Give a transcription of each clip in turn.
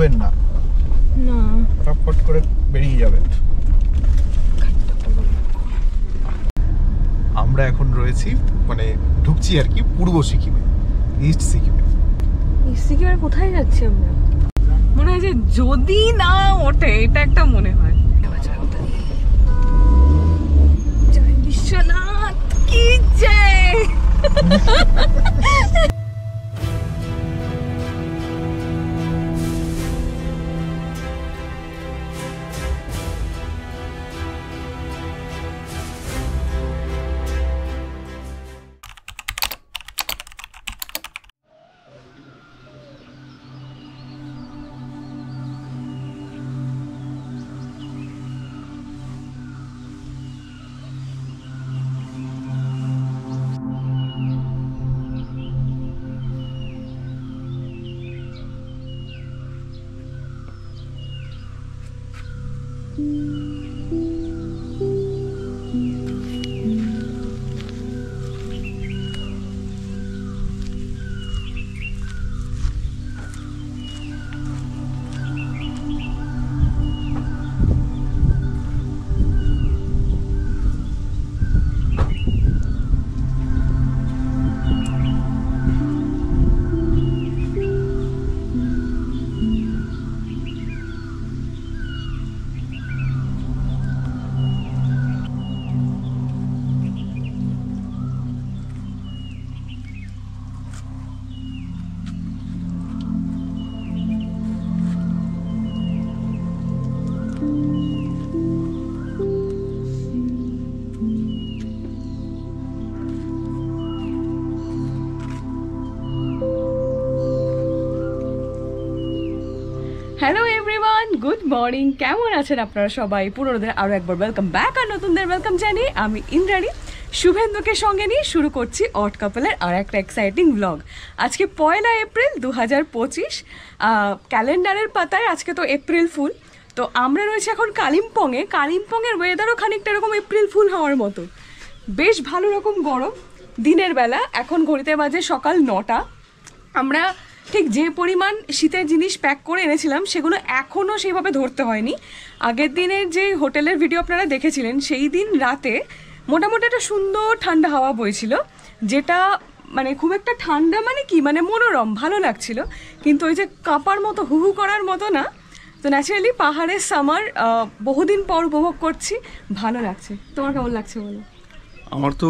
যাবেন না, না ফটফট করে বেরিয়ে যাবেন। আমরা এখন রয়েছি মানে ঢুকছি আর কি পূর্ব সিকিমে, ইস্ট সিকিমে। সিকিমের কোথায় যাচ্ছি আমরা? মনে হয় যে যদি না ওঠে, এটা একটা মনে হয়। জয় বিশ্বনাথ কি জয়। Hello everyone, good morning. কেমন আছেন আপনারা সবাই? পুরোদের আরও একবার ওয়েলকাম ব্যাক, আর নতুনদের ওয়েলকাম জানিয়ে আমি ইন্দ্রাণী শুভেন্দুকে সঙ্গে নিয়ে শুরু করছি অড কাপলের আর একটা এক্সাইটিং ব্লগ। আজকে 1 এপ্রিল 2025। ক্যালেন্ডারের পাতায় আজকে তো এপ্রিল ফুল। তো আমরা রয়েছি এখন কালিম্পংয়ে। কালিম্পংয়ের ওয়েদারও খানিকটা এরকম এপ্রিল ফুল হওয়ার মতো, বেশ ভালো রকম গরম দিনের বেলা। এখন ঘড়িতে বাজে সকাল 9টা। আমরা ঠিক যে পরিমাণ শীতের জিনিস প্যাক করে এনেছিলাম সেগুলো এখনও সেইভাবে ধরতে হয়নি। আগের দিনের যে হোটেলের ভিডিও আপনারা দেখেছিলেন, সেই দিন রাতে মোটামুটি একটা সুন্দর ঠান্ডা হাওয়া বইছিল, যেটা মানে খুব একটা ঠান্ডা মানে কি, মানে মনোরম, ভালো লাগছিল। কিন্তু ওই যে কাঁপার মতো, হুহু করার মতো না। তো ন্যাচারালি পাহাড়ের সামার বহুদিন পর উপভোগ করছি, ভালো লাগছে। তোমার কেমন লাগছে বলো? আমার তো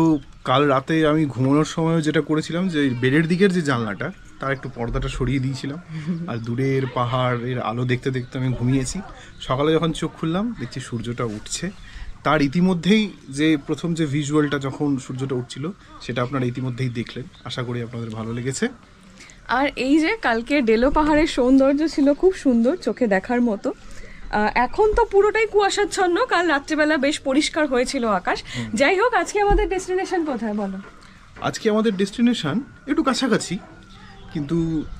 কাল রাতে আমি ঘুমানোর সময় যেটা করেছিলাম, যে বেডের দিকের যে জানলাটা তার একটু পর্দাটা সরিয়ে দিয়েছিলাম, আর দূরের পাহাড়ের আলো দেখতে দেখতে আমি ঘুমিয়েছি। সকালে যখন চোখ খুললাম দেখছি সূর্যটা উঠছে। তার ইতিমধ্যেই যে প্রথম যে ভিজুয়ালটা যখন সূর্যটা উঠছিল সেটা আপনারা ইতিমধ্যেই দেখলেন। আশা করি আপনাদের ভালো লেগেছে। আর এই যে কালকে ডেলো পাহাড়ের সৌন্দর্য ছিল খুব সুন্দর, চোখে দেখার মতো। এখন তো পুরোটাই কুয়াশাচ্ছন্ন, কাল রাত্রিবেলা বেশ পরিষ্কার হয়েছিল আকাশ। যাই হোক, আজকে আমাদের ডেস্টিনেশন কোথায় বলো? আজকে আমাদের ডেস্টিনেশন একটু কাছাকাছি, কিন্তু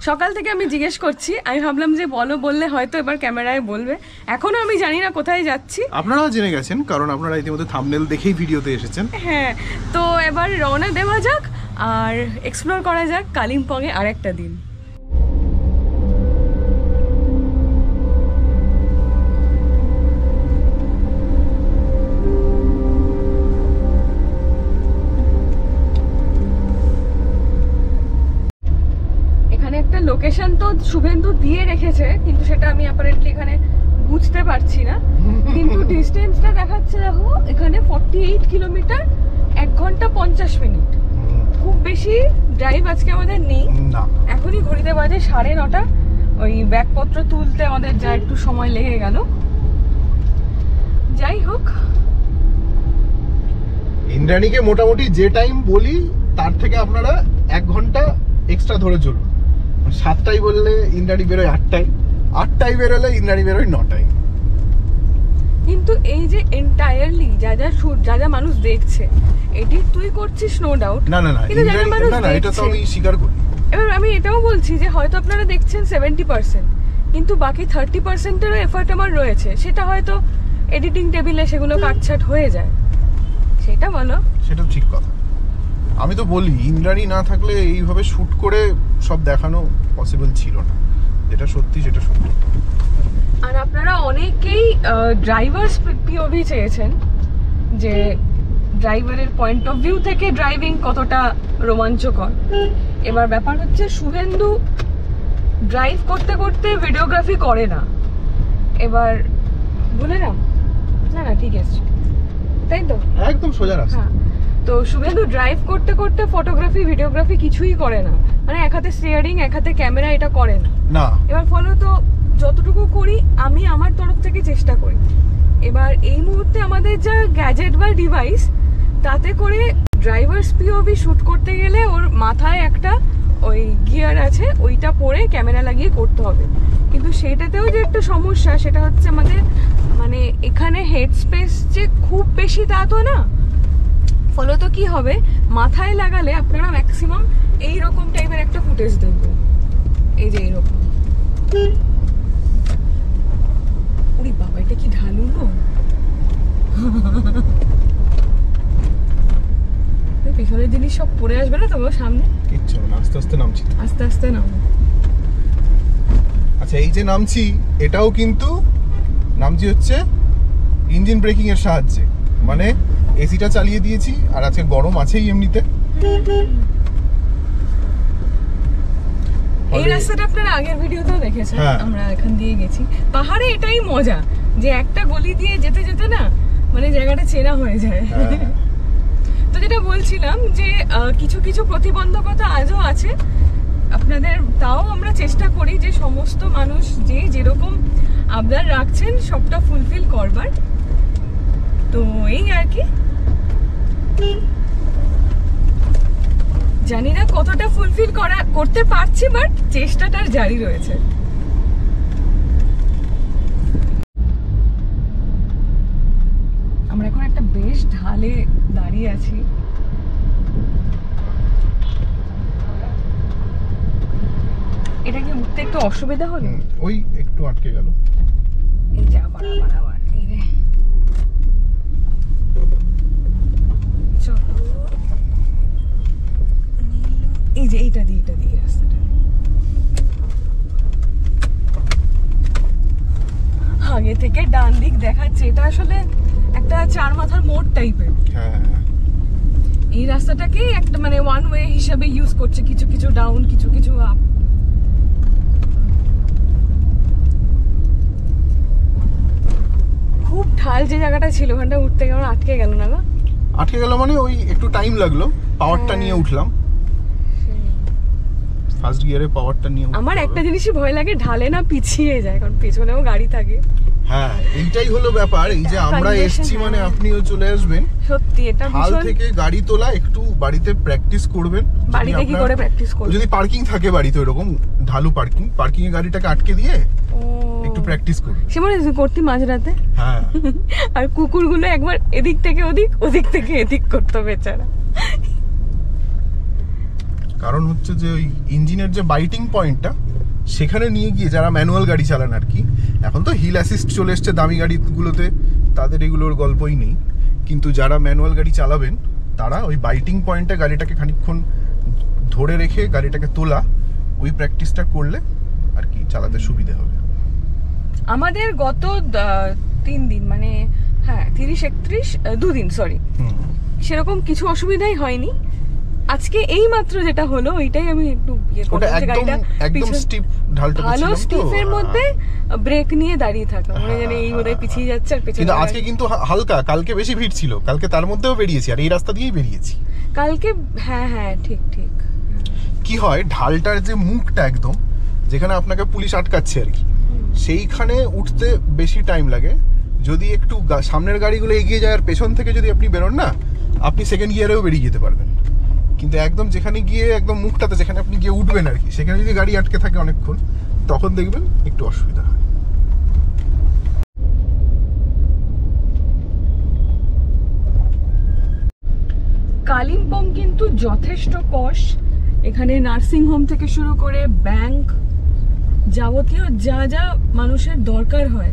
সকাল থেকে আমি জিজ্ঞেস করছি, আমি ভাবলাম যে বললে হয়তো এবার ক্যামেরায় বলবে। এখনো আমি জানি না কোথায় যাচ্ছি। আপনারা জেনে গেছেন, কারণ আপনারা ইতিমধ্যে থাম্বনেল দেখেই ভিডিওতে এসেছেন। হ্যাঁ, তো এবার রওনা দেওয়া যাক আর এক্সপ্লোর করা যাক কালিম্পংয়ে আরেকটা দিন। লোকেশন তো শুভেন্দু দিয়ে রেখেছে, কিন্তু সেটা আমি অ্যাপারেন্টলি এখানে বুঝতে পারছি না। কিন্তু ডিস্টেন্সটা দেখাচ্ছে, দেখো এখানে 48 কিলোমিটার, 1 ঘন্টা 50 মিনিট। খুব বেশি ড্রাইভ আজকে আমাদের নেই। এখনই ঘড়িতে বাজে 9:30। ওই ব্যাগপত্র তুলতে আমাদের যা একটু সময় লেগে গেল। যাই হোক, ইন্দ্রাণীকে মোটামুটি যে টাইম বলি তার থেকে আপনারা 1 ঘন্টা এক্সট্রা ধরে চলুন। 7টায় বললে ইন্দ্রাণী বেরোয় 8টায়, 8টায় বেরোলে ইন্দ্রাণী বেরোয় 9টায়। কিন্তু এই যে এন্টায়ারলি যা যা মানুষ দেখছে, এডিট তুই করছিস নো ডাউট। না, এটা তো আমি স্বীকার করি। এবার আমি এটাও বলছি যে হয়তো আপনারা দেখছেন 70%, কিন্তু বাকি 30%-এরও এফর্ট আমার রয়েছে। সেটা হয়তো এডিটিং টেবিলে সেগুলো কাটছাট হয়ে যায়, সেটা বলো। সেটা ঠিক কথা। আমি তো বলি, ইন্দ্রাণী না থাকলে এইভাবে শুট করে সব দেখানো পসিবল ছিল না। যেটা সত্যি সেটা সত্যি। আর আপনারা অনেকেই ড্রাইভার্স পিওভি চেয়েছেন, যে ড্রাইভারের পয়েন্ট অফ ভিউ থেকে ড্রাইভিং কতটা রোমাঞ্চকর। এবার ব্যাপার হচ্ছে শুভেন্দু ড্রাইভ করতে করতে ভিডিওগ্রাফি করে না। এবার বলে না না ঠিক আছে, তাই তো একদম সোজা রাস্তা। হ্যাঁ, তো শুভেন্দু ড্রাইভ করতে করতে ফটোগ্রাফি ভিডিওগ্রাফি কিছুই করে না, মানে এক হাতে স্টিয়ারিং এক হাতে ক্যামেরা, এটা করে না। না, এবার ফলত যতটুকু করি আমি আমার তরফ থেকে চেষ্টা করি। এবার এই মুহূর্তে আমাদের যা গ্যাজেট বা ডিভাইস, তাতে করে ড্রাইভার্স পিওভি শুট করতে গেলে ওর মাথায় একটা ওই গিয়ার আছে, ওইটা পরে ক্যামেরা লাগিয়ে করতে হবে। কিন্তু সেটাতেও যে একটা সমস্যা, সেটা হচ্ছে আমাদের মানে এখানে হেড স্পেস যে খুব বেশি তা তো না। ফলত কি হবে, মাথায় লাগালে আপনারা ম্যাক্সিমাম এইরকম টাইপের একটা ফুটেজ দেখবেন, এই যে এইরকম। ওরে বাবা, এটা কি ঢালু গো! পেছনের জিনিস সব পড়ে আসবে না তোমার সামনে? কিচ্ছু না, আস্তে আস্তে নামছি। আস্তে আস্তে নামো। আচ্ছা, এই যে নামছি, এটাও কিন্তু নামছি হচ্ছে ইঞ্জিন ব্রেকিং এর সাহায্যে। মানে এসিটা চালিয়ে দিয়েছি, আর আজকে গরম আছেই এমনিতে। এই রাস্তাটা আপনারা আগের ভিডিওতেও দেখেছেন, হ্যাঁ। আমরা এখান দিয়ে গেছি। পাহাড়ে এটাই মজা, যে একটা গলি দিয়ে যেতে যেতে না মানে জায়গাটা চেনা হয়ে যায়। তো যেটা বলছিলাম যে কিছু কিছু প্রতিবন্ধকতা আজও আছে আপনাদের, তাও আমরা চেষ্টা করি যে সমস্ত মানুষ যে যেরকম আবদার রাখছেন সবটা ফুলফিল করবার। তো এই আর কি, জানি না কতটা ফুলফিল করতে পারছি, বাট চেষ্টাটার জারি রয়েছে। আমরা এখন একটা বেশ ঢালে দাঁড়িয়ে আছি। এটা কি উঠতে একটু অসুবিধা হলো? ওই একটু আটকে গেল। এই যে আবার এই রে, চলো এই যে এইটা দিয়ে রাস্তাটা আগে থেকে ডান দিক দেখাচ্ছে। এটা আসলে একটা চার মাথার মোড় টাইপের। হ্যাঁ, এই রাস্তাটাকে একটা মানে ওয়ান ওয়ে হিসাবে ইউজ করছে, কিছু কিছু ডাউন কিছু কিছু আপ। খুব ঢাল যে জায়গাটা ছিল ওখানটা উঠতে কেমন আটকে গেল না গো? আটকে গেল মানে ওই একটু টাইম লাগলো, পাওয়ারটা নিয়ে উঠলাম। ফার্স্ট গিয়ারে পাওয়ারটা নিয়ে আমার একটা জিনিসই ভয় লাগে, ঢালে না পিছিয়ে যায়, কারণ পেছনেও গাড়ি থাকে। হ্যাঁ, এইটাই হলো ব্যাপার। এই যে আমরা এসছি মানে আপনিও চলে আসবেন। সত্যি এটা হাল ভীষণ। থেকে গাড়ি তোলা একটু বাড়িতে প্র্যাকটিস করবেন। বাড়িতে কি করে প্র্যাকটিস করব? যদি পার্কিং থাকে বাড়িতে এরকম ঢালু পার্কিং এ গাড়িটাকে আটকে দিয়ে একটু প্র্যাকটিস করুন। সে মনে করতি মাঝরাতে। হ্যাঁ, আর কুকুরগুলো একবার এদিক থেকে ওদিক, ওদিক থেকে এদিক করতো বেচারা। কারণ হচ্ছে যে ওই ইঞ্জিনের যে বাইটিং পয়েন্টটা, সেখানে নিয়ে গিয়ে যারা ম্যানুয়াল গাড়ি চালান আর কি, এখন তো হিল অ্যাসিস্ট চলে এসছে দামি গাড়িগুলোতে, তাদের এগুলোর গল্পই নেই। কিন্তু যারা ম্যানুয়াল গাড়ি চালাবেন তারা ওই বাইটিং পয়েন্টে গাড়িটাকে খানিকক্ষণ ধরে রেখে গাড়িটাকে তোলা, ওই প্র্যাকটিসটা করলে আর কি চালাতে সুবিধে হবে। আমাদের গত 3 দিন মানে হ্যাঁ 30-31 2 দিন সরি, সেরকম কিছু অসুবিধাই হয়নি। আজকে এই মাত্র যেটা হলো ওইটাই আমি একটু ইয়ে ওটা করলাম, যে গাড়িটা একদম স্টিপ ঢালটা ভালো ছিল তো। স্টিফের মধ্যে ব্রেক নিয়ে দাঁড়িয়ে থাকা, মানে জানি এই বোধহয় পিছিয়ে যাচ্ছে আর পেছনে। কিন্তু আজকে কিন্তু হালকা, কালকে বেশি ভিড় ছিল, কালকে তার মধ্যেও বেরিয়েছি, আর এই রাস্তা দিয়েই বেরিয়েছি কালকে। হ্যাঁ হ্যাঁ ঠিক ঠিক। কি হয়, ঢালটার যে মুখটা একদম যেখানে আপনাকে পুলিশ আটকাচ্ছে আর কি, সেইখানে উঠতে বেশি টাইম লাগে। যদি একটু সামনের গাড়িগুলো এগিয়ে যায় আর পেছন থেকে যদি আপনি বেরোন না, আপনি সেকেন্ড গিয়ারেও বেরিয়ে যেতে পারবেন। কিন্তু একদম যেখানে গিয়ে একদম মুখটাতে যেখানে আপনি গিয়ে উঠবেন আর কি, সেখানে যদি গাড়ি আটকে থাকে অনেকক্ষণ, তখন দেখবেন একটু অসুবিধা হয়। কালিম্পং কিন্তু যথেষ্ট পশ। এখানে নার্সিং হোম থেকে শুরু করে ব্যাংক, যাবতীয় যা যা মানুষের দরকার হয়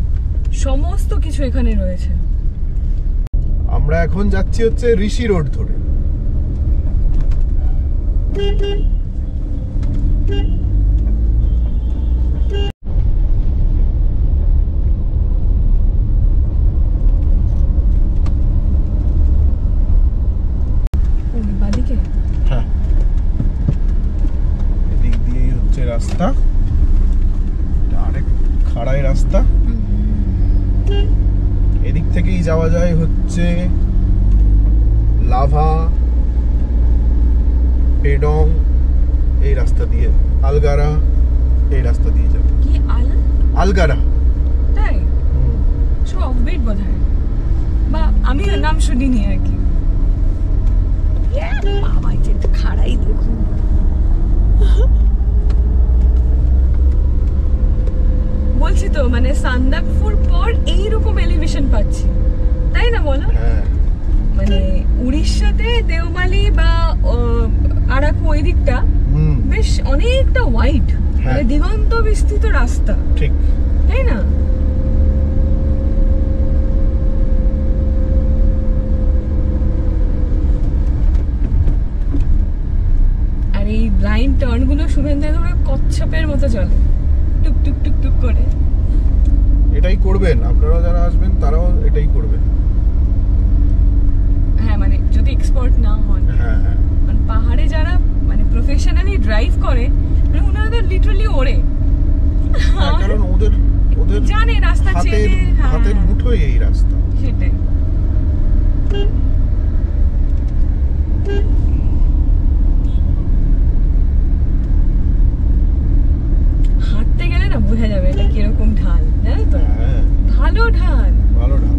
সমস্ত কিছু এখানে রয়েছে। আমরা এখন যাচ্ছি হচ্ছে ঋষি রোড ধরে। এদিকে? হ্যাঁ, এদিক দিয়েই হচ্ছে রাস্তা, আরেক খাড়াই রাস্তা। এদিক থেকেই যাওয়া যায় হচ্ছে লাভা, পেডং, এই রাস্তা দিয়ে আলগারা, এই রাস্তা দিয়ে যাবে। কি আলগারা? তাই? সব অফবিট বোধহয়, বা আমি নাম শুনিনি আর কি। বাবা যে খাড়াই দেখুন। বলছি তো মানে সান্দাকফুর পর এইরকম এলিভেশন পাচ্ছি, তাই না বলো? হ্যাঁ, মানে উড়িষ্যাতে দেওমালি বা আরাকু ওই দিকটা বেশ অনেকটা ওয়াইড, মানে দিগন্ত বিস্তৃত রাস্তা, ঠিক তাই না? আর এই ব্লাইন্ড টার্ন গুলো শুভেন্দু তোমরা কচ্ছপের মতো চলে, টুক টুক টুক টুক করে। এটাই করবেন আপনারা, যারা আসবেন তারাও এটাই করবেন। হ্যাঁ, মানে যদি এক্সপার্ট না হন। হ্যাঁ হ্যাঁ, মানে পাহাড়ে যারা মানে প্রফেশনালি ড্রাইভ করে, মানে ওনারা তো লিটারালি ওড়ে, কারণ ওদের ওদের জানে রাস্তা চেনে। হাতের মুঠোয় এই রাস্তা। সেটাই। হাঁটতে গেলে না বোঝা যাবে এটা কিরকম ঢাল, জানো তো? হ্যাঁ, ভালো ঢাল, ভালো ঢাল।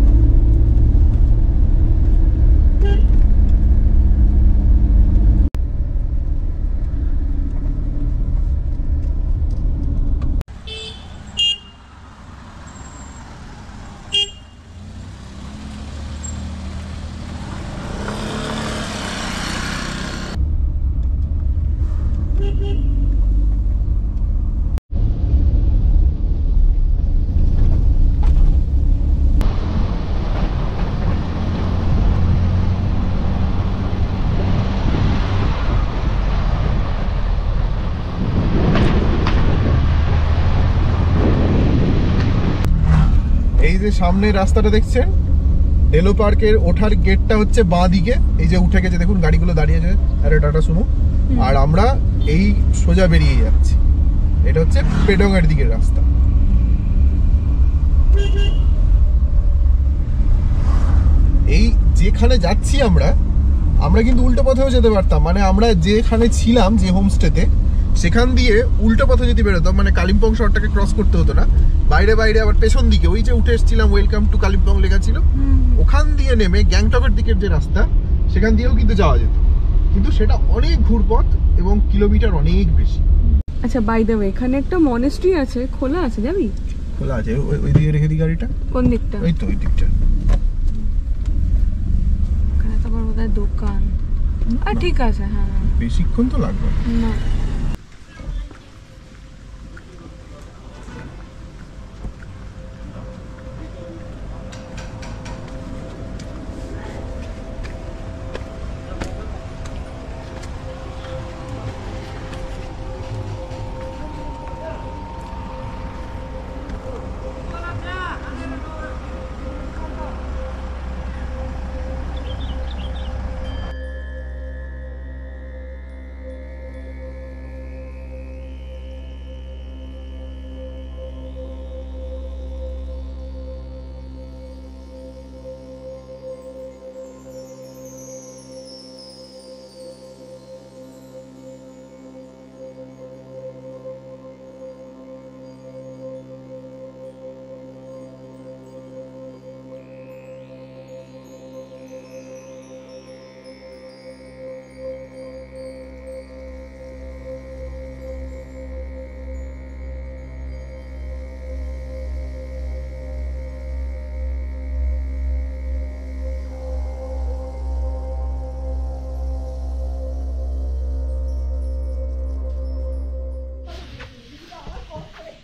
এই যে সামনে রাস্তাটা দেখছেন, ডেলো পার্কের ওঠার গেটটা হচ্ছে বাঁ দিকে। এই যে উঠে গেছে দেখুন, গাড়িগুলো দাঁড়িয়েছে, আরে টাটা সুমো। আর আমরা এই সোজা বেরিয়ে যাচ্ছি, এটা হচ্ছে পেডং এর দিকের রাস্তা। এই যেখানে যাচ্ছি আমরা কিন্তু উল্টো পথেও যেতে পারতাম। মানে আমরা যেখানে ছিলাম, যে হোমস্টেতে, সেখান দিয়ে উল্টো পথে যদি বেরোতাম, মানে কালিম্পং শহরটাকে ক্রস করতে হতো না, বাইরে বাইরে আবার পেছন দিকে ওই যে উঠে এসেছিলাম ওয়েলকাম টু কালিম্পং লেখা ছিল, ওখান দিয়ে নেমে গ্যাংটকের দিকের যে রাস্তা, সেখান দিয়েও কিন্তু যাওয়া যেত। কিন্তু সেটা অনেক ঘুরপথ এবং কিলোমিটার অনেক বেশি। আচ্ছা, বাই দ্য ওয়ে, এখানে একটা মনেস্ট্রি আছে, খোলা আছে, যাবি? খোলা আছে, ওই দিকে রেখে দিই গাড়িটা। কোন দিকটা? ওই তো ওই দিকটা। ওখানে তো আবার বোধহয় দোকান। আর ঠিক আছে, হ্যাঁ। বেশিক্ষণ তো লাগবে না।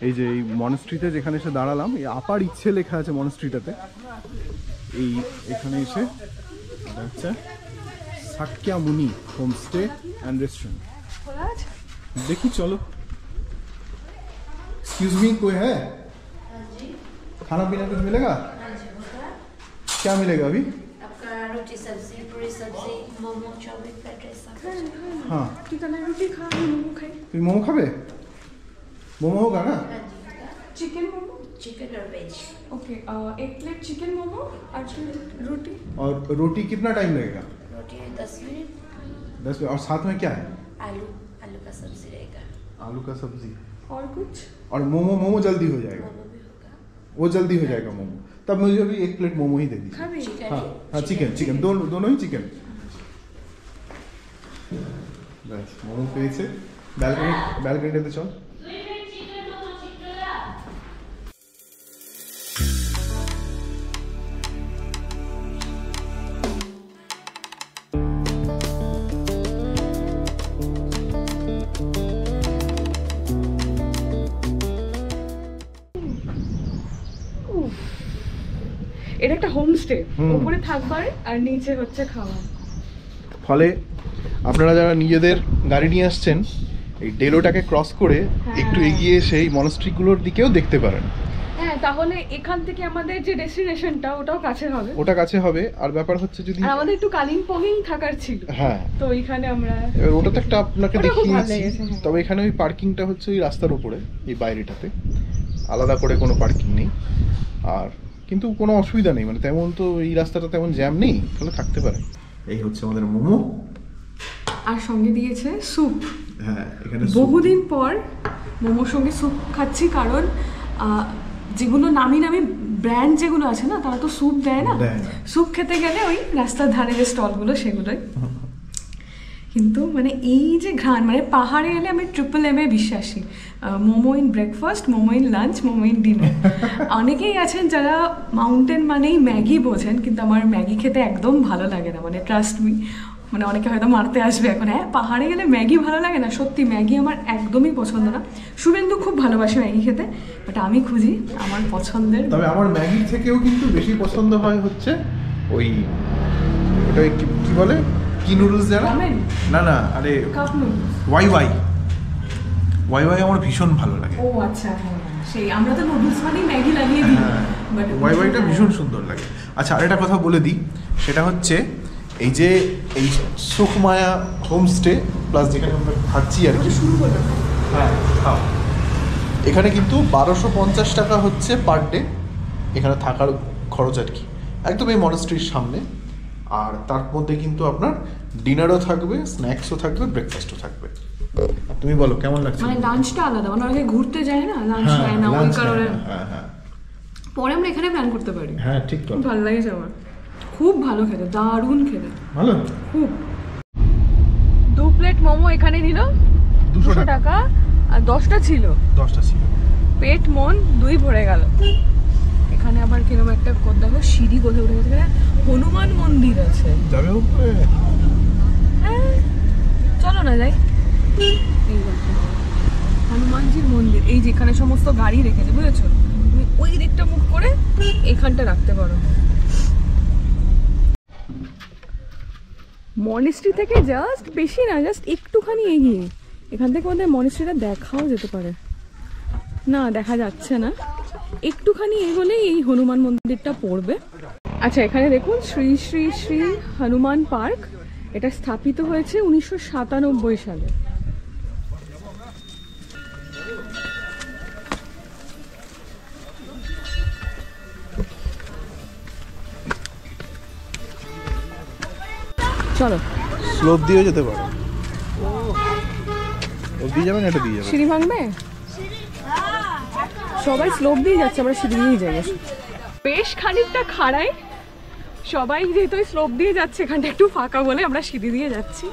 এই যে এই মনস্ট্রিতে যেখানে এসে দাঁড়ালাম, এই আপার ইচ্ছে লেখা আছে মনস্ট্রিটাতে। এই এখানে এসে এটা হচ্ছে সাক্যামুনি হোমস্টে অ্যান্ড রেস্টুরেंट। देखी चलो। एक्सक्यूज मी, कोई है? खाना पीना कुछ मिलेगा? क्या मिलेगा अभी? आपका रोटी सब्जी पूरी सब्जी मोमो चाउमीन फ्राइड राइस सब हाँ ঠিকানা রুটি খাই মোমো খাই তুমি মোমো খাবে? মোমো হোগা না? हाँ जी চিকেন মোমো चिकन और वेज ओके एक प्लेट चिकन मोमो और रोटी और रोटी कितना टाइम लगेगा? रोटी 10 मिनट 10 मिनट। और साथ में क्या है? आलू आलू का सब्जी रहेगा आलू का सब्जी और कुछ और मोमो जल्दी हो जाएगा। मोमो भी होगा वो जल्दी हो जाएगा मोमो। तब मुझे भी 1 प्लेट मोमो ही दे दीजिए। খাবে चिकन हाँ हाँ चिकन दोनों ही चिकन। बस मोमो পেয়েছে। ব্যালকনিতে চল। এটা একটা হোমস্টে হুম। উপরে থাকবার আর নিচে হচ্ছে খাওয়া। ফলে আপনারা যারা নিজেদের গাড়ি নিয়ে আসছেন এই ডেলোটাকে ক্রস করে একটু এগিয়ে সেই মনস্ট্রিগুলোর দিকেও দেখতে পারেন। হ্যাঁ তাহলে এখান থেকে আমাদের যে ডেস্টিনেশনটা ওটাও কাছে হবে। ওটা কাছে হবে। আর ব্যাপার হচ্ছে যদি আর আমাদের একটু কালিম্পংই থাকার ছিল, হ্যাঁ তো ওইখানে আমরা এবার ওটা তো একটা আপনাকে ওটা খুব ভালো দেখিয়েছি। লেগেছে, হ্যাঁ। তবে এখানে ওই পার্কিংটা হচ্ছে ওই রাস্তার উপরে এই বাইরেটাতে, আলাদা করে কোনো পার্কিং নেই। আর কিন্তু কোনো অসুবিধা নেই, মানে তেমন তো এই রাস্তাটা তেমন জ্যাম নেই, তাহলে থাকতে পারে। এই হচ্ছে আমাদের মোমো। আর সঙ্গে দিয়েছে স্যুপ। হ্যাঁ এখানে বহুদিন পর মোমোর সঙ্গে স্যুপ খাচ্ছি, কারণ যেগুলো নামি নামি ব্র্যান্ড যেগুলো আছে না তারা তো স্যুপ দেয় না। দেয় না। স্যুপ খেতে গেলে ওই রাস্তার ধারে যে স্টলগুলো সেগুলোই। কিন্তু মানে এই যে ঘ্রাণ, মানে পাহাড়ে এলে আমি ট্রিপল এম এ বিশ্বাসী। Momo in breakfast, momo in lunch, momo in dinner. অনেকেই আছেন যারা মাউন্টেন মানেই ম্যাগি বোঝেন, কিন্তু আমার ম্যাগি খেতে একদম ভালো লাগে না, মানে ট্রাস্ট মি। মানে অনেকে হয়তো মারতে আসবে এখন, হ্যাঁ পাহাড়ে গেলে ম্যাগি ভালো লাগে না, সত্যি ম্যাগি আমার একদমই পছন্দ না। শুভেন্দু খুব ভালোবাসে ম্যাগি খেতে, বাট আমি খুঁজি আমার পছন্দের। তবে আমার ম্যাগির থেকেও কিন্তু বেশি পছন্দ হয় হচ্ছে ওই ওটা কি বলে, কি নুডলস জানো? রামেন? না না, আরে কাপ নুডলস। ওয়াই আমার ভীষণ ভালো লাগে। ও আচ্ছা, হ্যাঁ সেই আমরা তো নুডলস মানেই ম্যাগি লাগিয়ে দিই, বাট ওয়াইটা ভীষণ সুন্দর লাগে। আচ্ছা আরেকটা কথা বলে দিই, সেটা হচ্ছে এই যে এই সুখমায়া হোমস্টে প্লাস যেখানে আমরা থাকছি আর কি, শুরু করলাম। হ্যাঁ খাও, এখানে কিন্তু 1250 টাকা হচ্ছে পার ডে এখানে থাকার খরচ আর কি, একদম এই মনাস্ট্রির সামনে। আর তার মধ্যে কিন্তু আপনার ডিনারও থাকবে, স্ন্যাক্সও থাকবে, ব্রেকফাস্টও থাকবে। তুমি বলো কেমন লাগছে? মানে লাঞ্চটা আলাদা, মানে অনেকে ঘুরতে যায় না, লাঞ্চ নেয় না, ওই কারণে পরে আমরা এখানে প্ল্যান করতে পারি। হ্যাঁ ঠিক খুব ভালো লাগছে আমার, খুব ভালো খেতে, দারুণ খেতে, ভালো খুব। 2 প্লেট মোমো এখানে নিল 200 টাকা, আর 10টা ছিল, 10টা ছিল। পেট মন 2 ভরে গেল। এখানে আবার কিরকম একটা দেখো সিঁড়ি কোথায় উঠে গেছে, হনুমান মন্দির আছে। যাবে উপরে? হ্যাঁ চলো না যাই। এই দেখো হনুমানজির মন্দির, এই যেখানে সমস্ত গাড়ি রেখেছে, বুঝেছো? তুমি ওই দিকটা মুখ করে এখানটা রাখতে পারো। মনিস্ট্রি থেকে জাস্ট বেশি না, জাস্ট একটুখানি এগিয়ে, এখান থেকে আমাদের মনিস্ট্রিটা দেখাও যেতে পারে। না দেখা যাচ্ছে না, একটুখানি এগোলেই এই হনুমান মন্দিরটা পড়বে। আচ্ছা এখানে দেখুন শ্রী শ্রী শ্রী হনুমান পার্ক, এটা স্থাপিত হয়েছে 1997 সালে। চলো স্লোপ দিয়ে যেতে পারো, ও দিয়ে যাবে না, এটা দিয়ে যাবে। সিঁড়ি ভাঙবে, সবাই স্লোপ দিয়ে যাচ্ছে, আমরা সিঁড়ি দিয়েই যাই। বেশ খানিকটা খাড়াই, সবাই যেহেতু স্লোপ দিয়ে যাচ্ছে, এখানটা একটু ফাঁকা বলে আমরা সিঁড়ি দিয়ে যাচ্ছি।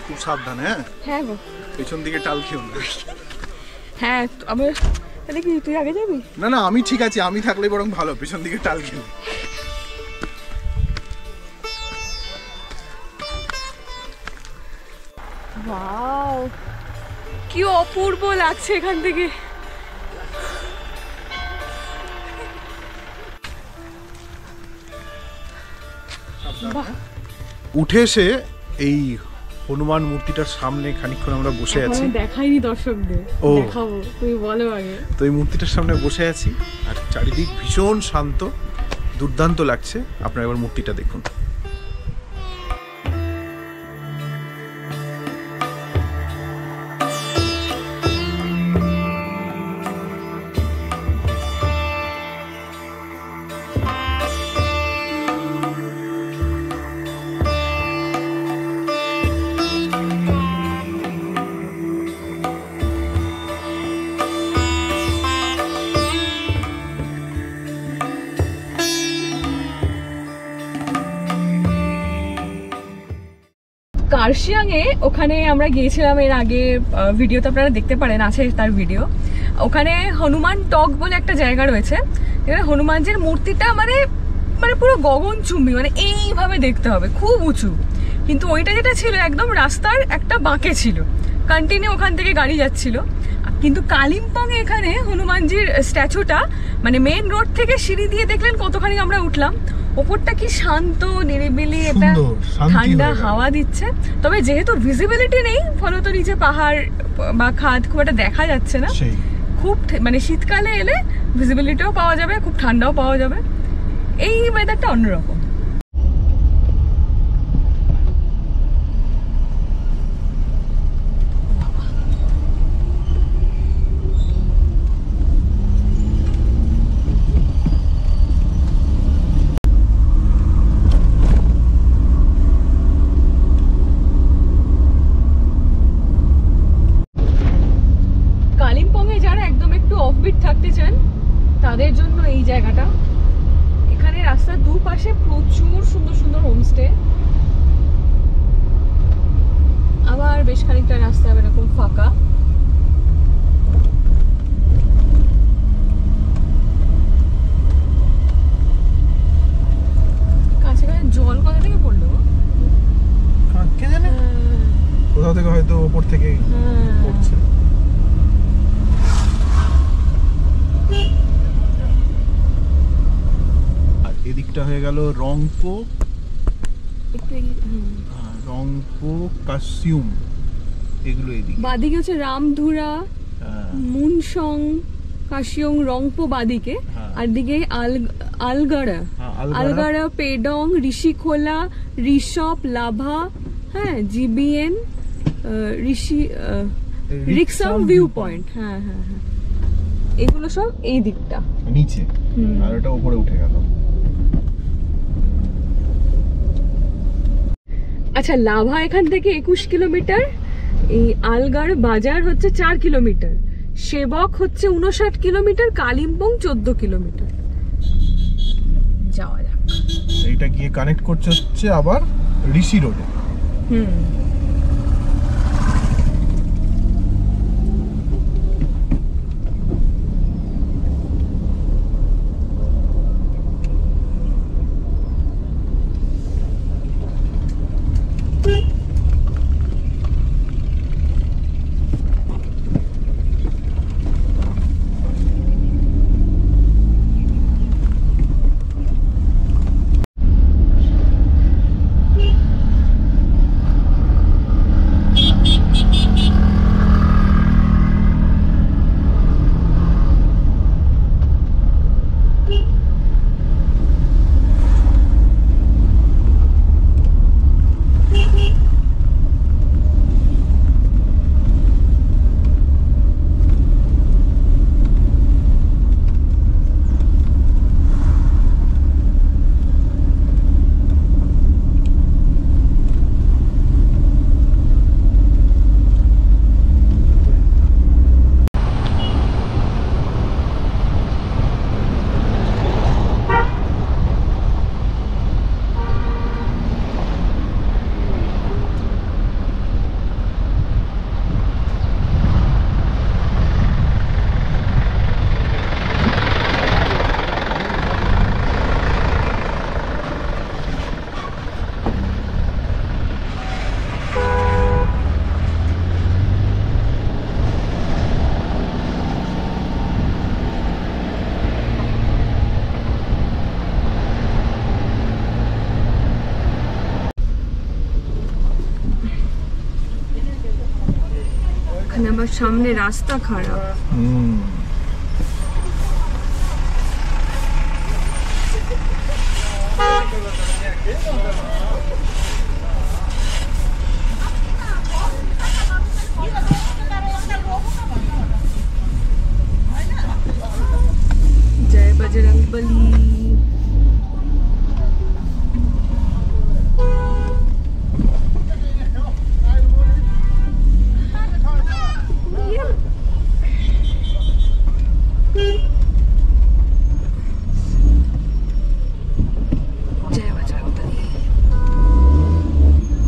খুব সাবধানে, হ্যাঁ হ্যাঁ গো, পেছন দিকে টাল খেও না। হ্যাঁ আমরা তাহলে কি তুই আগে যাবি? না না আমি ঠিক আছে, আমি থাকলে বরং ভালো, পেছন দিকে টাল খেও। ওয়াও কি অপূর্ব লাগছে এখান থেকে। উঠে এসে এই হনুমান মূর্তিটার সামনে খানিকক্ষণ আমরা বসে আছি। দেখাইনি দর্শকদের, ও। দেখাবো, তুমি বলো আগে। তো এই মূর্তিটার সামনে বসে আছি, আর চারিদিক ভীষণ শান্ত, দুর্দান্ত লাগছে। আপনারা এবার মূর্তিটা দেখুন। কার্শিয়াংয়ে ওখানে আমরা গিয়েছিলাম এর আগে, ভিডিওতে আপনারা দেখতে পারেন, আছে তার ভিডিও। ওখানে হনুমান টক বলে একটা জায়গা রয়েছে, এখানে হনুমানজির মূর্তিটা মানে পুরো গগনচুম্বী, মানে এইভাবে দেখতে হবে, খুব উঁচু। কিন্তু ওইটা যেটা ছিল একদম রাস্তার একটা বাঁকে ছিল, কন্টিনিউ ওখান থেকে গাড়ি যাচ্ছিল। কিন্তু কালিম্পংয়ে এখানে হনুমানজির স্ট্যাচুটা মানে মেন রোড থেকে সিঁড়ি দিয়ে দেখলেন কতখানি আমরা উঠলাম, ওপরটা কি শান্ত নিরিবিলি, এটা ঠান্ডা হাওয়া দিচ্ছে। তবে যেহেতু ভিজিবিলিটি নেই, ফলত নিচে পাহাড় বা খাদ খুব একটা দেখা যাচ্ছে না। খুব মানে শীতকালে এলে ভিজিবিলিটিও পাওয়া যাবে, খুব ঠান্ডাও পাওয়া যাবে, এই ওয়েদারটা অন্যরকম। থাকতে চান তাদের জন্য এই জায়গাটা। এখানে রাস্তার দুপাশে প্রচুর সুন্দর সুন্দর হোমস্টে, আবার বেশ খানিকটা রাস্তা এরকম ফাঁকা। কাছে কাছে জল কোথা থেকে পড়লো, কে জানে, কোথা থেকে হয়তো উপর থেকে পড়ছে। আর এদিকটা হয়ে গেল রংপো, রংপো কাসিউম, এগুলো এদিকে। বাদিকে হচ্ছে রামধুরা, মুনসং, কাশিয়ং, রংপো বাদিকে, আর দিকে আলগাড়া, আলগাড়া, পেডং, ঋষিখোলা, ঋষভ, লাভা, হ্যাঁ, জিবিএন, রিক্সাম ভিউ পয়েন্ট, হ্যাঁ হ্যাঁ হ্যাঁ, এগুলো সব এই দিকটা নিচে, আর ওটা উপরে উঠে গেল। আচ্ছা, লাভা এখান থেকে 21 কিলোমিটার, এই আলগাড় বাজার হচ্ছে 4 কিলোমিটার, সেবক হচ্ছে 59 কিলোমিটার, কালিম্পং 14 কিলোমিটার। যাওয়া যাক। এইটা গিয়ে কানেক্ট করছে হচ্ছে আবার ঋষি রোডে। আমার সামনে রাস্তা খারাপ, जय बजरंग बली। जय बजरंग बली।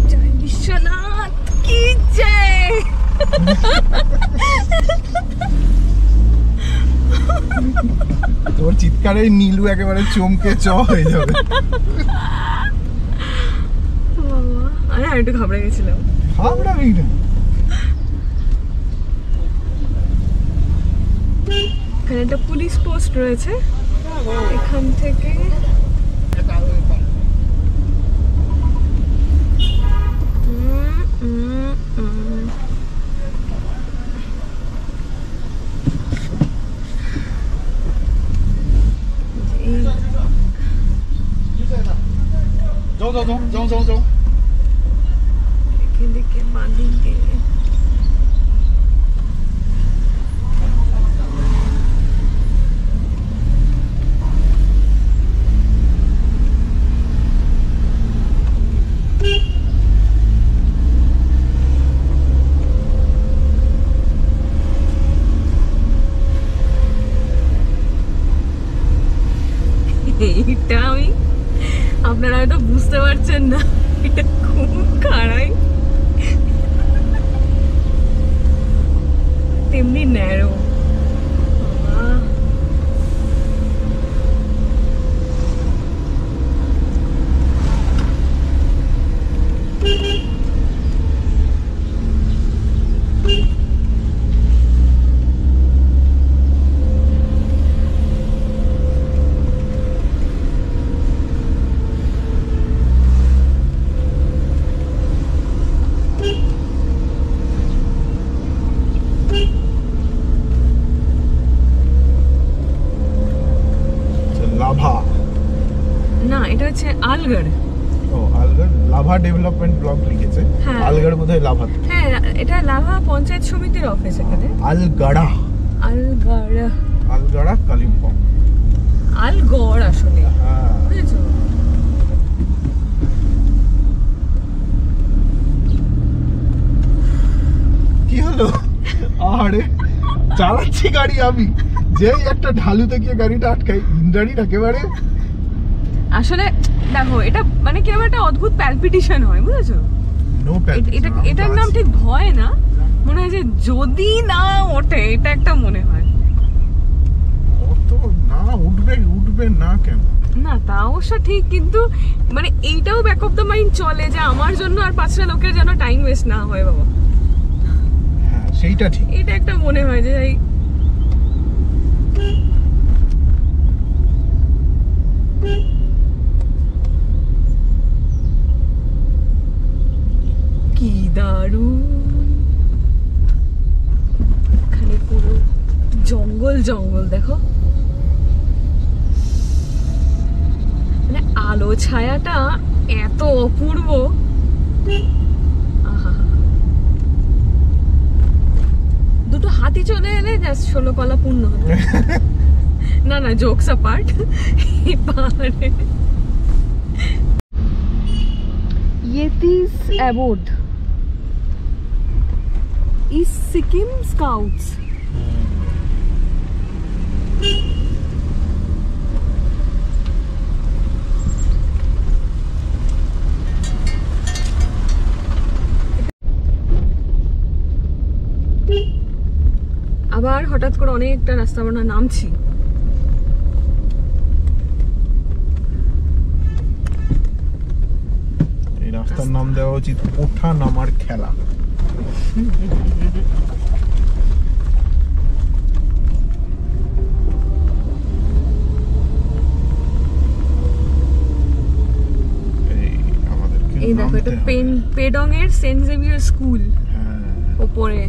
जय विश्वनाथ की जय। তোর চিৎকারে নীলু একেবারে চমকে চ হয়ে যাবে। আরে আমি একটু ঘাবড়ে গেছিলাম। ঘাবড়াবি না। এখানে একটা পুলিশ পোস্ট রয়েছে, এখান থেকে যাও যাও যাও যাও যাও যাও। দেখে বাঁধিয়ে এইটা আমি, আপনারা হয়তো বুঝতে পারছেন না, এটা খুব খাড়াই তেমনি ন্যারো। লাভা না, এটা হচ্ছে আলগড়। ও আলগড় লাভা ডেভেলপমেন্ট ব্লক লিখেছে। হ্যাঁ। আলগড় বোধহয় লাভা। হ্যাঁ, এটা লাভা পঞ্চায়েত সমিতির অফিস এখানে। আলগড়া আলগড়, আলগড়া কালিম্পং। আলগড় আসলে, হ্যাঁ বুঝেছো? কি হলো? আরে চালাচ্ছি গাড়ি আমি, যেই একটা ঢালুতে গিয়ে গাড়িটা আটকাই, ইন্দ্রাণীর একেবারে। আসলে দেখো, এটা মানে কিরকম একটা অদ্ভুত প্যালপিটেশন হয়, বুঝেছো? নো এটার নাম ঠিক ভয় না, মনে হয় যে যদি না ওঠে, এটা একটা মনে হয়। অত না উঠবে, উঠবে না কেন? না, তা অবশ্য ঠিক, কিন্তু মানে এইটাও ব্যাক অফ দ্য মাইন্ড চলে যে আমার জন্য আর 5টা লোকের যেন টাইম ওয়েস্ট না হয় বাবা। হ্যাঁ সেইটা ঠিক। এটা একটা মনে হয় যে কি দারুণ। এখানে পুরো জঙ্গল জঙ্গল, দেখো মানে আলো ছায়াটা এত অপূর্ব। আহা, দুটো হাতি চলে এলে জাস্ট 16 কলা পূর্ণ হবে। না না, জোকস অ্যাপার্ট, পাহাড়ে Yeti's abode is Sikkim Scouts. আবার হঠাৎ করে অনেকটা রাস্তা আমরা নামছি। এই রাস্তার নাম দেওয়া উচিত ওঠা নামার খেলা। এই দেখো, এটা পেডং এর সেন্ট জেভিয়ার স্কুল উপরে।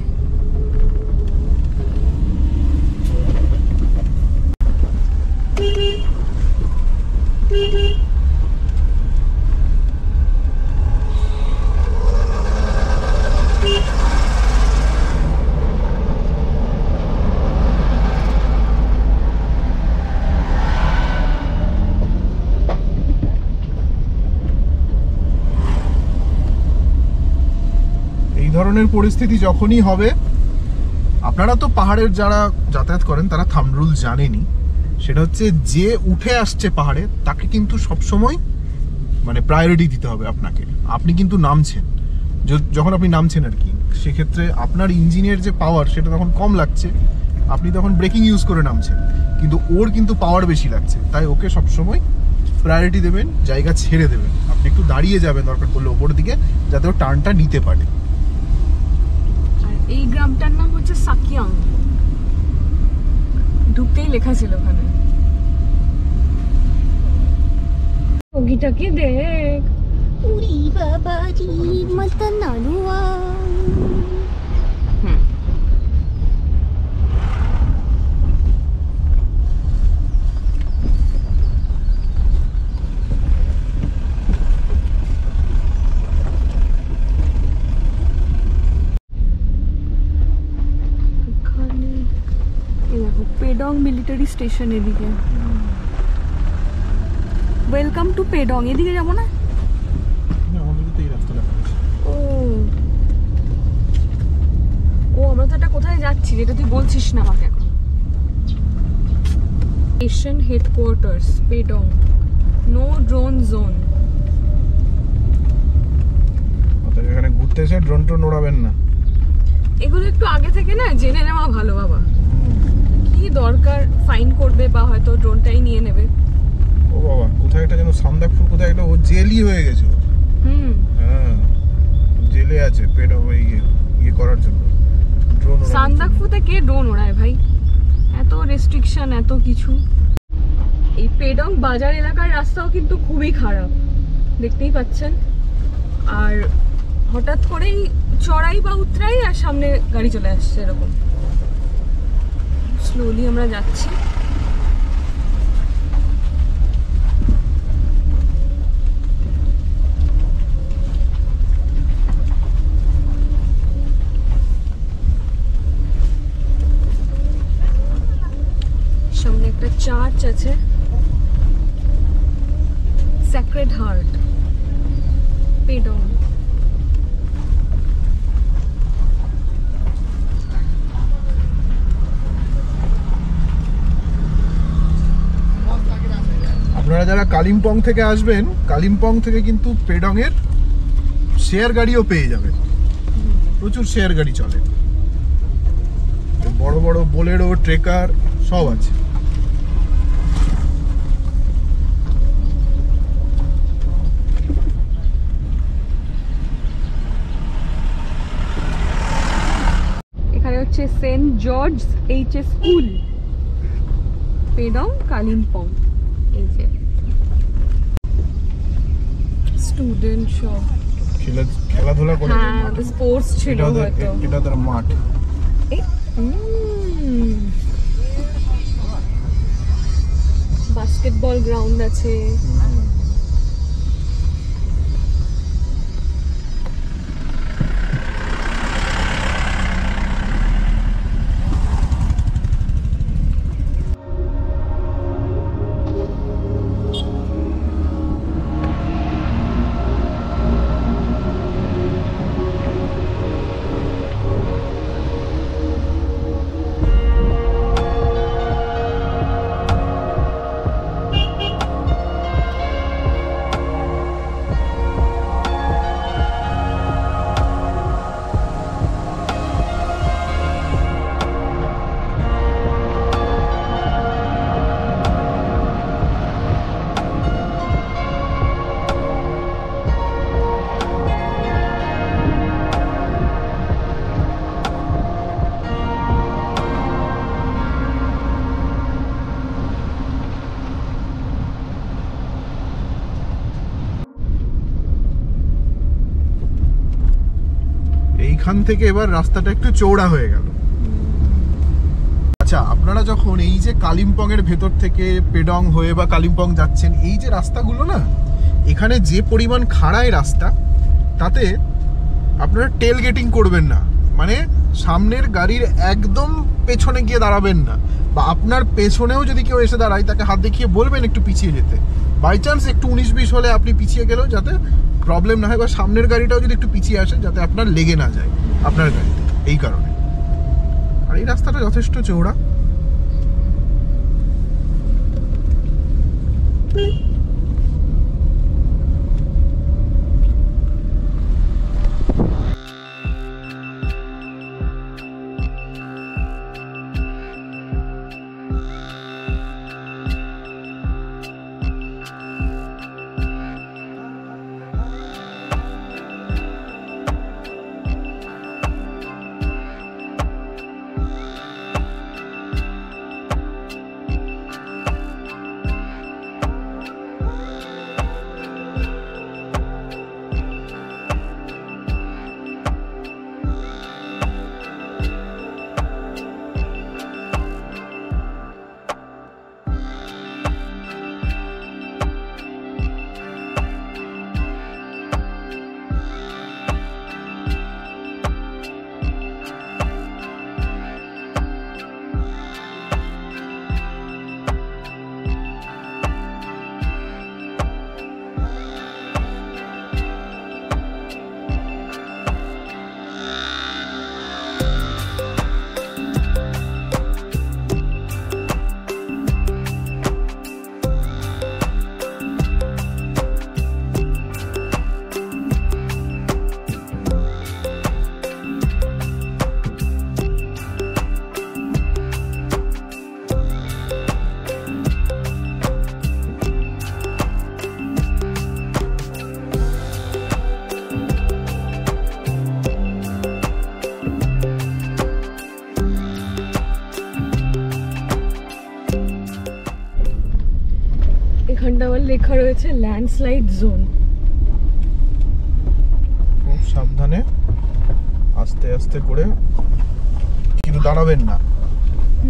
ধরনের পরিস্থিতি যখনই হবে, আপনারা তো পাহাড়ের যারা যাতায়াত করেন তারা থাম্ব রুল জানেনই, সেটা হচ্ছে যে উঠে আসছে পাহাড়ে তাকে কিন্তু সবসময় মানে প্রায়োরিটি দিতে হবে আপনাকে। আপনি কিন্তু নামছেন, যখন আপনি নামছেন আর কি, সেক্ষেত্রে আপনার ইঞ্জিনের যে পাওয়ার সেটা তখন কম লাগছে, আপনি তখন ব্রেকিং ইউজ করে নামছেন, কিন্তু ওর কিন্তু পাওয়ার বেশি লাগছে, তাই ওকে সবসময় প্রায়োরিটি দেবেন, জায়গা ছেড়ে দেবেন। আপনি একটু দাঁড়িয়ে যাবেন দরকার পড়লে ওপর দিকে, যাতে ও টার্নটা নিতে পারে। আর এই গ্রামটার নাম হচ্ছে সাকিয়াং, ঢুকতেই লেখা ছিল ওখানে। ওগিটাকে দেখ, উরি বাবা রি মত নাড়ুয়া। পেডং মিলিটারি স্টেশন এদিকে। ওয়েলকাম টু পেডং, এদিকে যাবো না? ও ও আমরা তো এটা কোথায় যাচ্ছি যেটা তুই বলছিস না আমাকে এখন? Station headquarters Pedong, no drone zone. এখানে ঘুরতে এসে ড্রোন টোন ওড়াবেন না। এগুলো একটু আগে থেকে না জেনে নেওয়া ভালো বাবা, কি দরকার ফাইন করবে বা হয়তো ড্রোনটাই নিয়ে নেবে। ও বাবা, কোথায় একটা যেন সান্দাকফু, কোথায় একটা ও জেলই হয়ে গেছে। হ্যাঁ, জেলে আছে পেট ওই ইয়ে করার জন্য ড্রোন। সান্দাকফুতে কে ড্রোন ওড়ায় ভাই? এত রেস্ট্রিকশন, এত কিছু। এই পেডং বাজার এলাকার রাস্তাও কিন্তু খুবই খারাপ, দেখতেই পাচ্ছেন। আর হঠাৎ করেই চড়াই বা উতরাই আর সামনে গাড়ি চলে আসছে, এরকম। স্লোলি আমরা যাচ্ছি। সামনে একটা চার্চ আছে, স্যাক্রেড হার্ট, পেডং। আপনারা যারা কালিম্পং থেকে আসবেন, কালিম্পং থেকে কিন্তু পেডং এর শেয়ার গাড়িও পেয়ে যাবেন, প্রচুর শেয়ার গাড়ি চলে, বড় বড় বোলেরো, ট্রেকার সব আছে। এখানে হচ্ছে saint George H S school, Pedong Kalimpong. এই যে স্টুডেন্ট সব খেলাধুলা করে, হ্যাঁ স্পোর্টস ছিল হয়তো। এটা তার মাঠ। বাস্কেটবল গ্রাউন্ড আছে। এইখান থেকে এবার রাস্তাটা একটু চওড়া হয়ে গেল। আচ্ছা, আপনারা যখন এই যে কালিম্পং এর ভেতর থেকে পেডং হয়ে বা কালিম্পং যাচ্ছেন, এই যে রাস্তাগুলো না, এখানে যে পরিমাণ খাড়ায় রাস্তা, তাতে আপনারা টেল গেটিং করবেন না, মানে সামনের গাড়ির একদম পেছনে গিয়ে দাঁড়াবেন না, বা আপনার পেছনেও যদি কেউ এসে দাঁড়ায় তাকে হাত দেখিয়ে বলবেন একটু পিছিয়ে যেতে। বাই চান্স একটু 19-20 হলে আপনি পিছিয়ে গেলেও যাতে প্রবলেম না হয়, বা সামনের গাড়িটাও যদি একটু পিছিয়ে আসে যাতে আপনার লেগে না যায়। আপনার গাড়িতে, এই কারণে। আর এই রাস্তাটা যথেষ্ট চওড়া। এখানটা আবার লেখা রয়েছে ল্যান্ডস্লাইড জোন। খুব সাবধানে আস্তে আস্তে করে, কিন্তু দাঁড়াবেন না,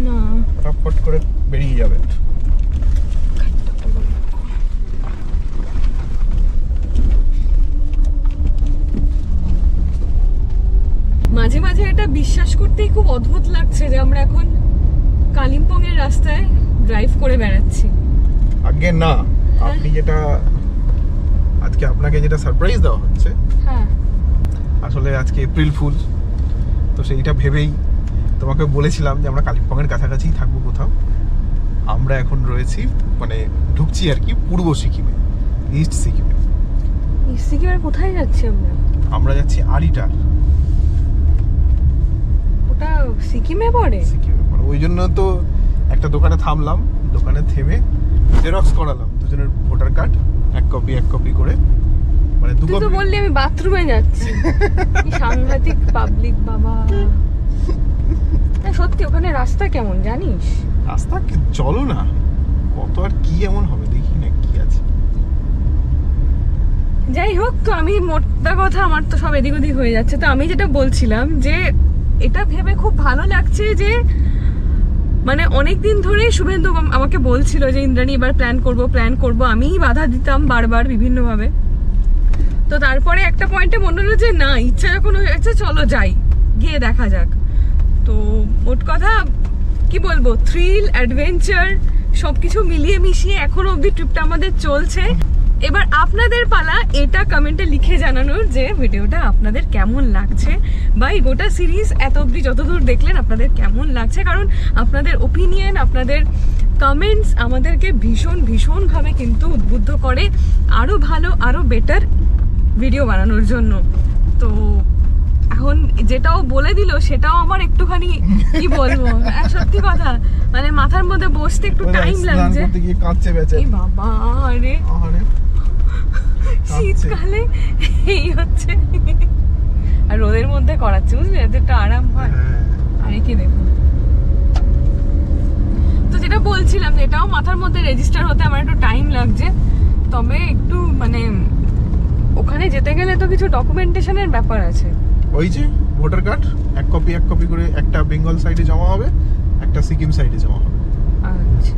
না ফটাফট করে বেরিয়ে যাবেন। মাঝে মাঝে এটা বিশ্বাস করতেই খুব অদ্ভুত লাগছে যে আমরা এখন কালিম্পং এর রাস্তায় ড্রাইভ করে বেড়াচ্ছি। আগে না, আপনি যেটা আজকে আপনাকে যেটা সারপ্রাইজ দেওয়া হচ্ছে, হ্যাঁ আসলে আজকে এপ্রিল ফুল, তো সেইটা ভেবেই তোমাকে বলেছিলাম যে আমরা কালিম্পংয়ের কাছাকাছিই থাকবো কোথাও। আমরা এখন রয়েছি, মানে ঢুকছি আর কি পূর্ব সিকিমে, ইস্ট সিকিমে। সিকিমের কোথায় যাচ্ছি আমরা? আমরা যাচ্ছি আরিটার। ওটা সিকিমে পড়ে? সিকিমে পড়ে, ওই জন্য তো একটা দোকানে থামলাম, দোকানে থেমে জেরক্স করালাম দুজনের ভোটার কার্ড, এক কপি করে, মানে দু তুই কপি। তো বললি আমি বাথরুমে যাচ্ছি। কি সাংঘাতিক পাবলিক বাবা। না সত্যি ওখানে রাস্তা কেমন জানিস? রাস্তা চলো না, কত আর কি এমন হবে, দেখি না কি আছে। যাই হোক, তো আমি মোটা কথা আমার তো সব এদিক ওদিক হয়ে যাচ্ছে। তো আমি যেটা বলছিলাম যে এটা ভেবে খুব ভালো লাগছে যে মানে অনেকদিন ধরে শুভেন্দু আমাকে বলছিল যে ইন্দ্রাণী এবার প্ল্যান করব, আমিই বাধা দিতাম বারবার বিভিন্নভাবে। তো তারপরে একটা পয়েন্টে মনে হলো যে না, ইচ্ছা যখন হয়েছে চলো যাই, গিয়ে দেখা যাক। তো মোট কথা কি বলবো, থ্রিল অ্যাডভেঞ্চার সবকিছু মিলিয়ে মিশিয়ে এখনো অবধি ট্রিপটা আমাদের চলছে। এবার আপনাদের পালা এটা কমেন্টে লিখে জানানোর যে ভিডিওটা আপনাদের কেমন লাগছে, বা এই গোটা সিরিজ এত অবধি যতদূর দেখলেন আপনাদের কেমন লাগছে। কারণ আপনাদের ওপিনিয়ন, আপনাদের কমেন্টস আমাদেরকে ভীষণভাবে কিন্তু উদ্বুদ্ধ করে আরো ভালো, আরো বেটার ভিডিও বানানোর জন্য। তো এখন যেটাও বলে দিল সেটাও আমার একটুখানি কি বলবো, সত্যি কথা মানে মাথার মধ্যে বসতে একটু টাইম লাগছে। এই বাবা রে, শীতকালে এই হচ্ছে, আর রোদের মধ্যে করাচ্ছে বুঝলি, এতে একটু আরাম হয়। আর কি দেখুন, তো যেটা বলছিলাম যে এটাও মাথার মধ্যে রেজিস্টার হতে আমার একটু টাইম লাগছে। তবে একটু মানে ওখানে যেতে গেলে তো কিছু ডকুমেন্টেশনের ব্যাপার আছে। ওই যে ভোটার কার্ড এক কপি করে, একটা বেঙ্গল সাইডে জমা হবে, একটা সিকিম সাইডে জমা হবে। আচ্ছা,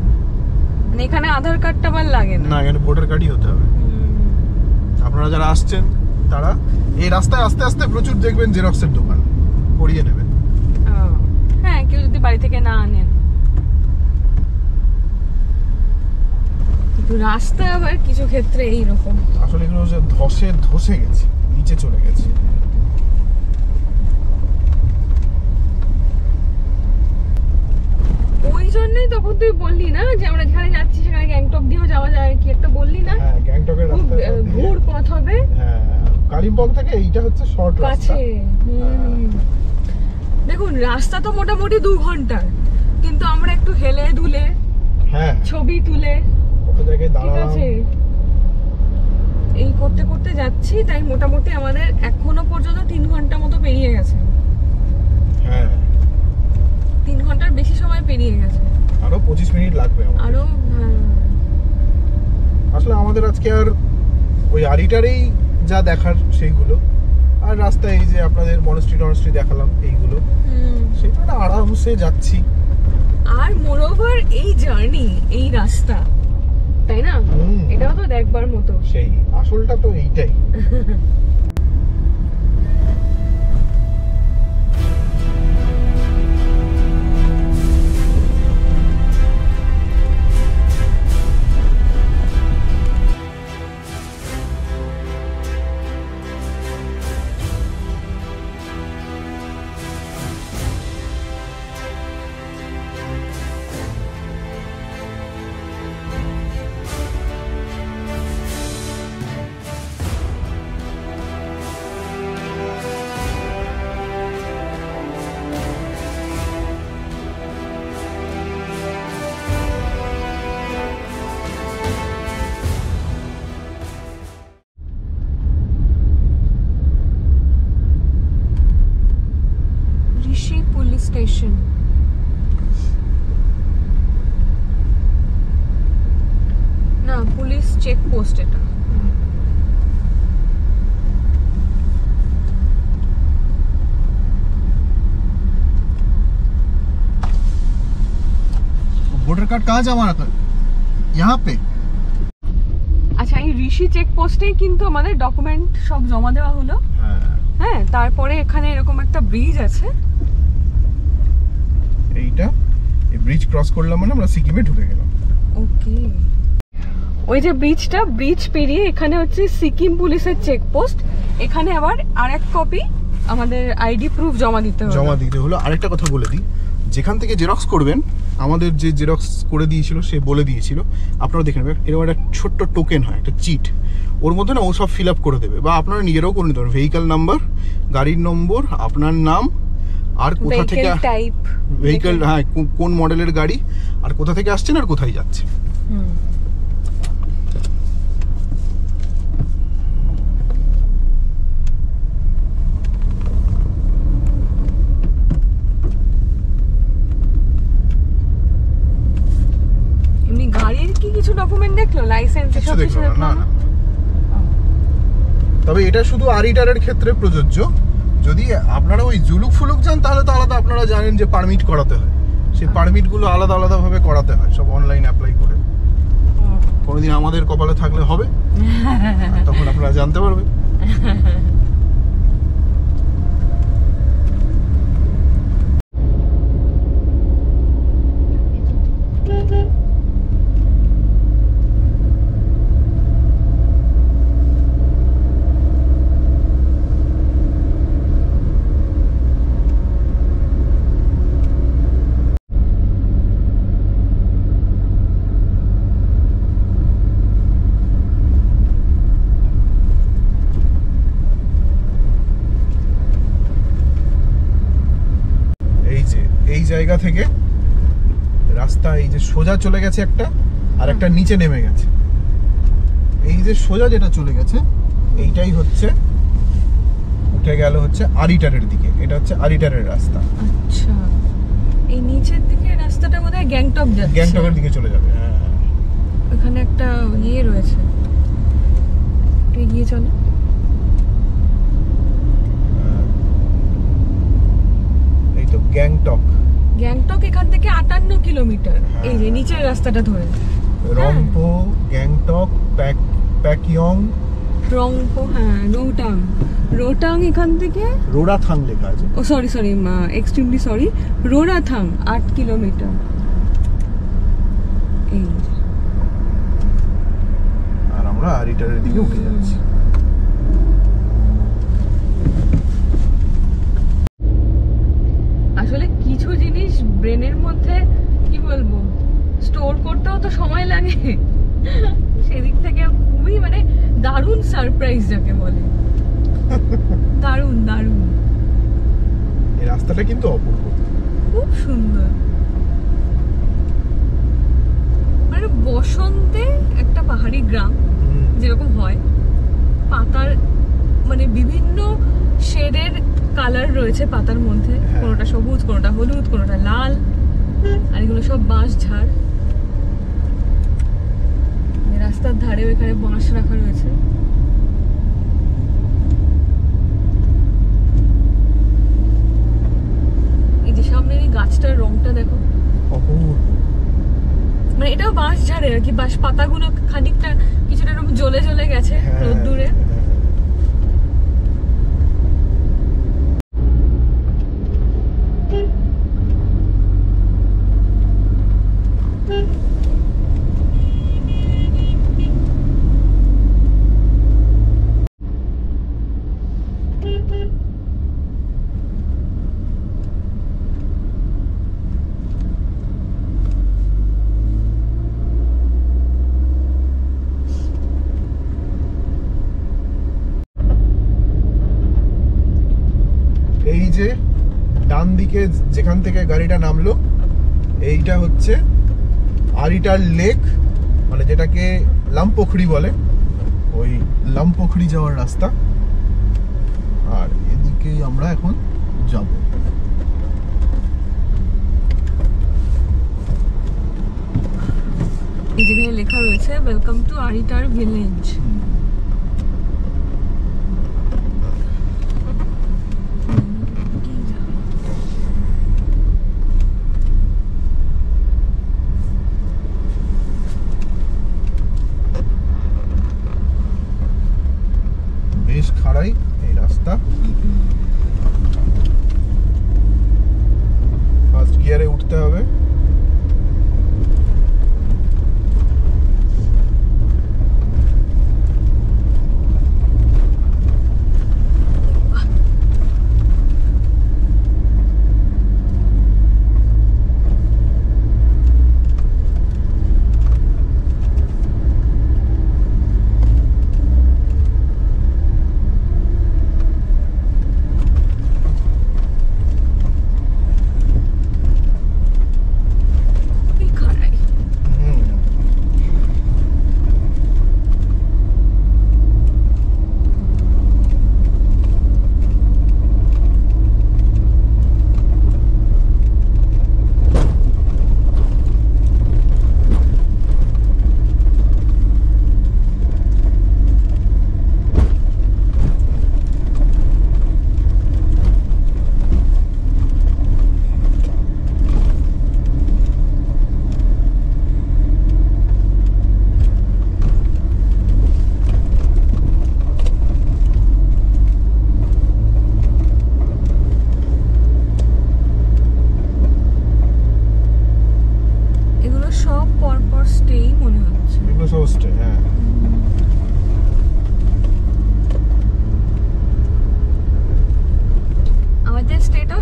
মানে এখানে আধার কার্ডটা আবার লাগে না? না, এখানে ভোটার কার্ডই হতে হবে। আপনারা যারা আসছেন তারা এই রাস্তায় আস্তে আস্তে প্রচুর দেখবেন জেরক্সের দোকান, করিয়ে নেবেন। হ্যাঁ, কেউ যদি বাড়ি থেকে না আনেন। কিন্তু রাস্তা আবার কিছু ক্ষেত্রে এইরকম, আসলে এগুলো ধসে গেছে, নিচে চলে গেছে। তুই বললি না যে আমরা যেখানে যাচ্ছি সেখানে গ্যাংটক দিয়েও যাওয়া যায়, কি একটা বললি না? হ্যাঁ, গ্যাংটকের খুব রাস্তা ঘুর পথ হবে। হ্যাঁ, কালিম্পং থেকে এইটা হচ্ছে শর্ট রাস্তা। কাছে। দেখুন রাস্তা তো মোটামুটি 2 ঘন্টার, কিন্তু আমরা একটু হেলে দুলে হ্যাঁ, ছবি তুলে কত জায়গায় ঠিক দাঁড়ালাম। আছে এই করতে করতে যাচ্ছি, তাই মোটামুটি আমাদের এখনো পর্যন্ত 3 ঘন্টা মতো পেরিয়ে গেছে। হ্যাঁ, 3 ঘন্টার বেশি সময় পেরিয়ে গেছে। আরো 25 মিনিট লাগবে আমাদের। আরো আসলে আমাদের আজকে আর ওই আরিটারেই যা দেখার সেইগুলো, আর রাস্তায় এই যে আপনাদের মনস্ট্রি দেখালাম এইগুলো, সেটা আরামসে যাচ্ছি। আর মোরওভার এই জার্নি, এই রাস্তা, তাই না? এটাও তো দেখবার মতো। সেই আসলটা তো এইটাই। ঋষি পুলিশ স্টেশন। না, পুলিশ চেকপোস্ট এটা। वोटर कार्ड कहाँ जमा रखा? यहाँ पे। আচ্ছা, এই ঋষি চেকপোস্টেই কিন্তু আমাদের ডকুমেন্ট সব জমা দেওয়া হলো। হ্যাঁ, তারপরে এখানে এরকম একটা ব্রিজ আছে, এইটা এই ব্রিজ ক্রস করলাম মানে আমরা সিকিমে ঢুকে গেলাম। ওকে। ওই যে ব্রিজটা, ব্রিজ পেরিয়ে এখানে হচ্ছে সিকিম পুলিশের চেকপোস্ট। এখানে আবার আরেক কপি আমাদের আইডি প্রুফ জমা দিতে হলো। আরেকটা কথা বলে দিই, যেখান থেকে জেরক্স করবেন, আমাদের যে জেরক্স করে দিয়েছিল সে বলে দিয়েছিল, আপনারা দেখে নেবেন, এরকম একটা ছোট্ট টোকেন হয়, একটা চিট, ওর মধ্যে না ও সব ফিল আপ করে দেবে, বা আপনারা নিজেরাও করে নিতে পারেন। ভেহিক্যাল নাম্বার, গাড়ির নম্বর, আপনার নাম, আর কোথা থেকে টাইপ ভেহিক্যাল, হ্যাঁ কোন মডেলের গাড়ি, আর কোথা থেকে আসছেন আর কোথায় যাচ্ছে। এমনি গাড়ির কি কিছু ডকুমেন্ট দেখলো, লাইসেন্স এসব কিছু দেখলো না? তবে এটা শুধু আরিটারের ক্ষেত্রে প্রযোজ্য। যদি আপনারা ওই জুলুক ফুলুক যান তাহলে তো আলাদা, আপনারা জানেন যে পারমিট করাতে হয়, সেই পারমিটগুলো আলাদা আলাদাভাবে করাতে হয়, সব অনলাইন অ্যাপ্লাই করে। কোনোদিন আমাদের কপালে থাকলে হবে, তখন আপনারা জানতে পারবেন। এই জায়গা থেকে রাস্তা এই যে সোজা চলে গেছে একটা, আর একটা নিচে নেমে গেছে। এই যে সোজা যেটা চলে গেছে এইটাই হচ্ছে উঠে গেল হচ্ছে আরিটারের দিকে, এটা হচ্ছে আরিটারের রাস্তা। আচ্ছা, এই নিচের দিকে রাস্তাটা বোধহয় গ্যাংটক যাচ্ছে। গ্যাংটকের দিকে চলে যাবে। হ্যাঁ, ওখানে একটা ইয়ে রয়েছে, এগিয়ে চলো। এই তো গ্যাংটক। গ্যাংটক এখান থেকে 58 কিলোমিটার। এই যে নিচের রাস্তাটা ধরে রংপো, গ্যাংটক, প্যাকিয়ং, রংপো, হ্যাঁ রোটাং। রোটাং এখান থেকে রোরাথাং লেখা আছে। ও সরি এক্সট্রিমলি সরি, রোরাথাং 8 কিলোমিটার। এই আর আমরা আরিটারের দিকে উঠে যাচ্ছি। আসলে কিছু জিনিস ব্রেনের মধ্যে কি বলবো স্টোর করতেও তো সময় লাগে, সেদিক থেকে খুবই মানে দারুণ সারপ্রাইজ যাকে বলে, দারুণ দারুণ। এই রাস্তাটা কিন্তু অপূর্ব, খুব সুন্দর, মানে বসন্তে একটা পাহাড়ি গ্রাম যেরকম হয়, পাতার মানে বিভিন্ন শেডের কালার রয়েছে পাতার মধ্যে, কোনোটা সবুজ, কোনোটা হলুদ, কোনোটা লাল, আর এগুলো সব বাঁশ ঝাড়। রাস্তার ধারেও এখানে বাঁশ রাখা রয়েছে। এই যে সামনের এই গাছটার রংটা দেখো, অপূর্ব। মানে এটাও বাঁশ ঝাড়ে আর কি, বাঁশ পাতাগুলো খানিকটা কিছুটা এরকম জ্বলে জ্বলে গেছে রোদ্দুরে। এই যে ডান দিকে যেখান থেকে গাড়িটা নামলো, এইটা হচ্ছে আরিটার লেক, মানে যেটাকে লামপোখরি বলে, ওই লামপোখরি যাওয়ার রাস্তা। আর এদিকেই আমরা এখন যাব। এই যেখানে লেখা রয়েছে ওয়েলকাম টু আরিটার ভিলেজ। বেশ খাড়াই এই রাস্তা, ফার্স্ট গিয়ারে উঠতে হবে।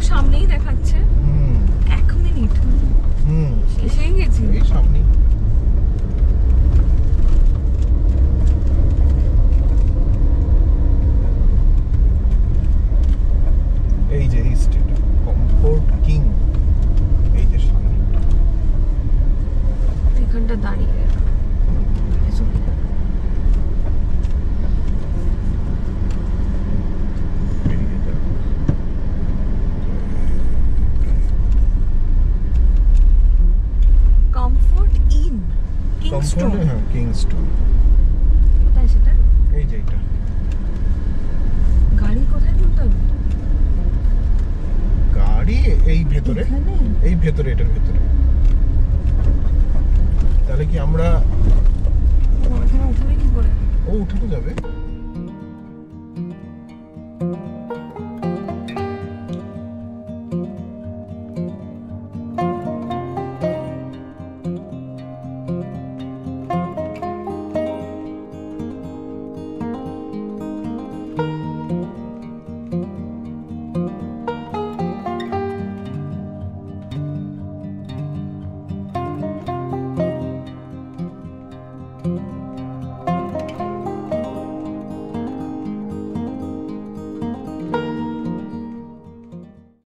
সামনেই দেখাচ্ছে। 1 মিনিট এসেই গেছি। এই সামনে এই যে এই স্ট্রিট কমফোর্ট কিং, এই যে সামনে এখানটা দাঁড়িয়ে কিংস্টোন। কোথায় সেটা? এই যে এটা। গাড়ি কোথায় তুলতে হবে? গাড়ি এই ভেতরে, এই ভেতরে, এটার ভেতরে। তাহলে কি আমরা ওখানে উঠবে কি করে? ও উঠানো যাবে।